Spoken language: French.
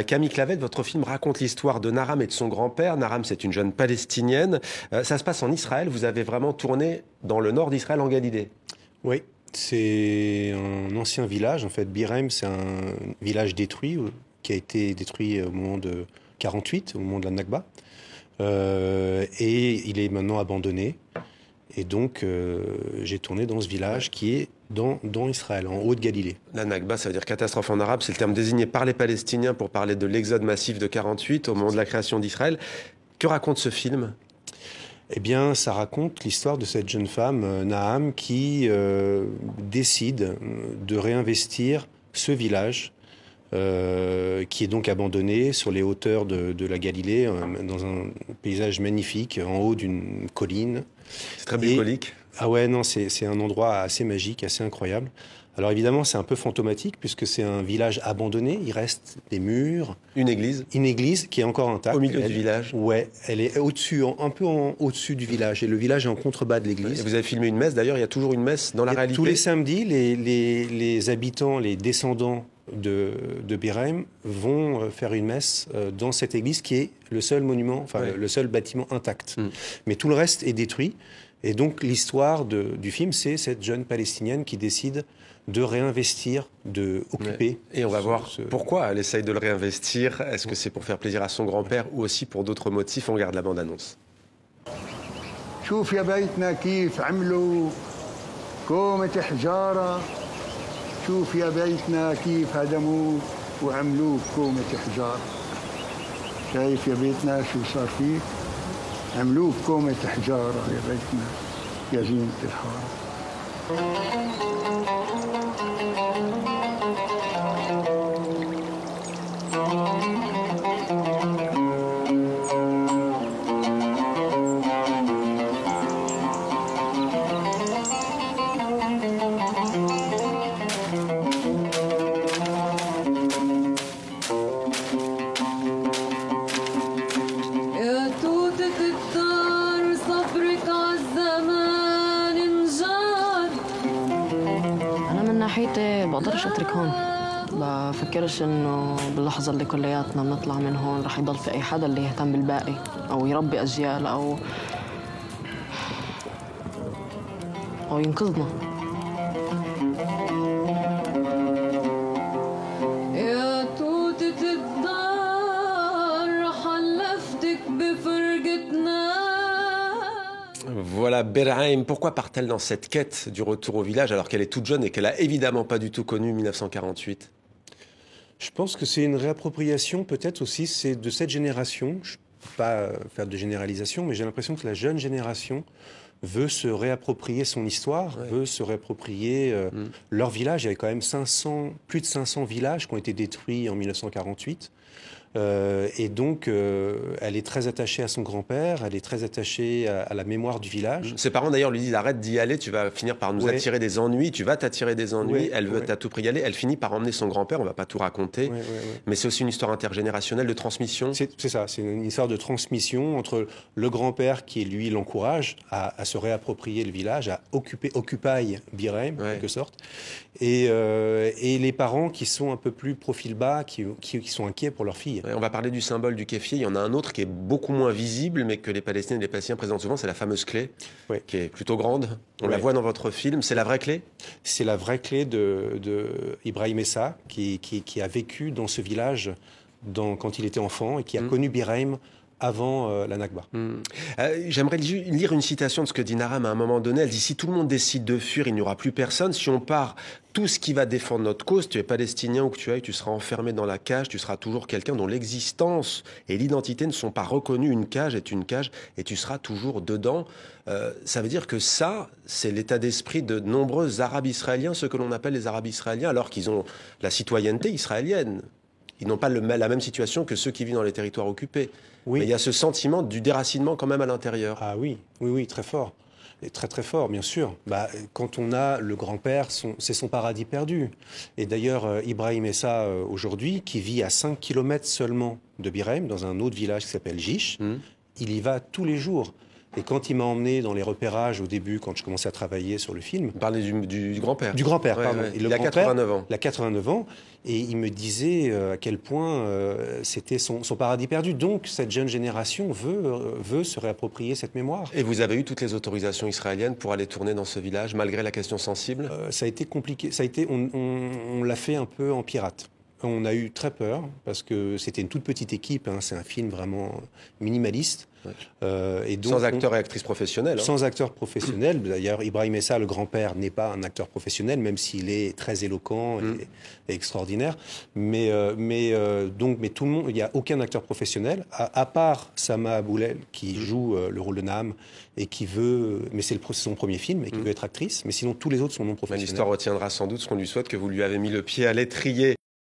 Camille Clavel, votre film raconte l'histoire de Naram et de son grand-père. Naram, c'est une jeune Palestinienne. Ça se passe en Israël. Vous avez vraiment tourné dans le nord d'Israël, en Galilée. Oui, c'est un ancien village. En fait, Birem, c'est un village détruit, qui a été détruit au moment de 48, au moment de la Nakba. Et il est maintenant abandonné. Et donc, j'ai tourné dans ce village qui est dans Israël, en Haute-Galilée. La Nakba, ça veut dire catastrophe en arabe. C'est le terme désigné par les Palestiniens pour parler de l'exode massif de 48 au moment de la création d'Israël. Que raconte ce film ? Eh bien, ça raconte l'histoire de cette jeune femme, Naham, qui décide de réinvestir ce village qui est donc abandonné sur les hauteurs de la Galilée, dans un paysage magnifique, en haut d'une colline. C'est très bucolique. Ah ouais, non, c'est un endroit assez magique, assez incroyable. Alors évidemment, c'est un peu fantomatique puisque c'est un village abandonné. Il reste des murs. Une église. Une église qui est encore intacte. Au milieu du village. Ouais, elle est au-dessus, un peu au-dessus du village. Et le village est en contrebas de l'église. Et vous avez filmé une messe. D'ailleurs, il y a toujours une messe dans la réalité. Tous les samedis, les habitants, les descendants de Birem vont faire une messe dans cette église qui est le seul monument, enfin le seul bâtiment intact. Mais tout le reste est détruit. Et donc l'histoire du film, c'est cette jeune Palestinienne qui décide de réinvestir, de occuper. Et on va voir pourquoi elle essaye de le réinvestir. Est-ce que c'est pour faire plaisir à son grand-père ou aussi pour d'autres motifs? On regarde la bande-annonce. شوف يا بيتنا كيف عملوا كومة حجارة. شوف يا بيتنا كيف هدموه وعملوه كومة حجارة. شايف يا بيتنا شو صار فيه؟ عملوه كومة حجارة يا بيتنا يا زينة الحارة. بقدرش اترك هون. بفكرش انه باللحظه اللي كلياتنا بنطلع من هون رح يضل في اي حدا اللي يهتم بالباقي او يربي اجيال او ينقذنا. يا توتة الدار رح حلفتك بفرقتنا. Voilà Birem. Pourquoi part-elle dans cette quête du retour au village alors qu'elle est toute jeune et qu'elle a évidemment pas du tout connu 1948 ? Je pense que c'est une réappropriation peut-être aussi de cette génération. Je ne peux pas faire de généralisation, mais j'ai l'impression que la jeune génération veut se réapproprier son histoire, veut se réapproprier leur village. Il y avait quand même plus de 500 villages qui ont été détruits en 1948. Et donc, elle est très attachée à son grand-père, elle est très attachée à la mémoire du village. Ses parents d'ailleurs lui disent arrête d'y aller, tu vas finir par nous attirer des ennuis, tu vas t'attirer des ennuis. Elle veut à tout prix y aller, elle finit par emmener son grand-père, on va pas tout raconter, mais c'est aussi une histoire intergénérationnelle de transmission. C'est ça, c'est une histoire de transmission entre le grand-père qui, lui, l'encourage à se réapproprier le village, à occupy Birem, en quelque sorte, et les parents qui sont un peu plus profil bas, qui sont inquiets pour leur fille. On va parler du symbole du kéfier. Il y en a un autre qui est beaucoup moins visible, mais que les Palestiniens et les Palestiniens présentent souvent, c'est la fameuse clé, qui est plutôt grande. On la voit dans votre film. C'est la vraie clé ? C'est la vraie clé de Ibrahim Essa, qui a vécu dans ce village quand il était enfant et qui a connu Birem avant la Nakba. J'aimerais lire une citation de ce que dit Naram à un moment donné. Elle dit « Si tout le monde décide de fuir, il n'y aura plus personne. Si on part, tout ce qui va défendre notre cause, tu es palestinien où que tu ailles, tu seras enfermé dans la cage, tu seras toujours quelqu'un dont l'existence et l'identité ne sont pas reconnues. Une cage est une cage et tu seras toujours dedans. » Ça veut dire que ça, c'est l'état d'esprit de nombreux Arabes israéliens, ceux que l'on appelle les Arabes israéliens, alors qu'ils ont la citoyenneté israélienne. Ils n'ont pas la même situation que ceux qui vivent dans les territoires occupés. Mais il y a ce sentiment du déracinement quand même à l'intérieur. Ah oui, très fort. Et très très fort, bien sûr. Quand on a le grand-père, c'est son paradis perdu. Et d'ailleurs, Ibrahim Essa, aujourd'hui, qui vit à 5 km seulement de Birem, dans un autre village qui s'appelle Jish, il y va tous les jours. Et quand il m'a emmené dans les repérages au début, quand je commençais à travailler sur le film... Vous parlez du grand-père. Du grand-père, pardon. Ouais. Et Il a 89 ans. Il a 89 ans. Et il me disait à quel point c'était son paradis perdu. Donc, cette jeune génération veut se réapproprier cette mémoire. Et vous avez eu toutes les autorisations israéliennes pour aller tourner dans ce village, malgré la question sensible? Ça a été compliqué. On l'a fait un peu en pirate. On a eu très peur, parce que c'était une toute petite équipe. Hein, c'est un film vraiment minimaliste. Ouais. Et donc, sans acteurs et actrices professionnels. Sans acteurs professionnels. D'ailleurs, Ibrahim Essa, le grand-père, n'est pas un acteur professionnel, même s'il est très éloquent et extraordinaire. Mais tout le monde, il n'y a aucun acteur professionnel, à part Sama Aboulel, qui joue le rôle de Naham, et qui veut, mais c'est son premier film, et qui veut être actrice. Mais sinon, tous les autres sont non professionnels. L'histoire retiendra sans doute ce qu'on lui souhaite, que vous lui avez mis le pied à l'étrier.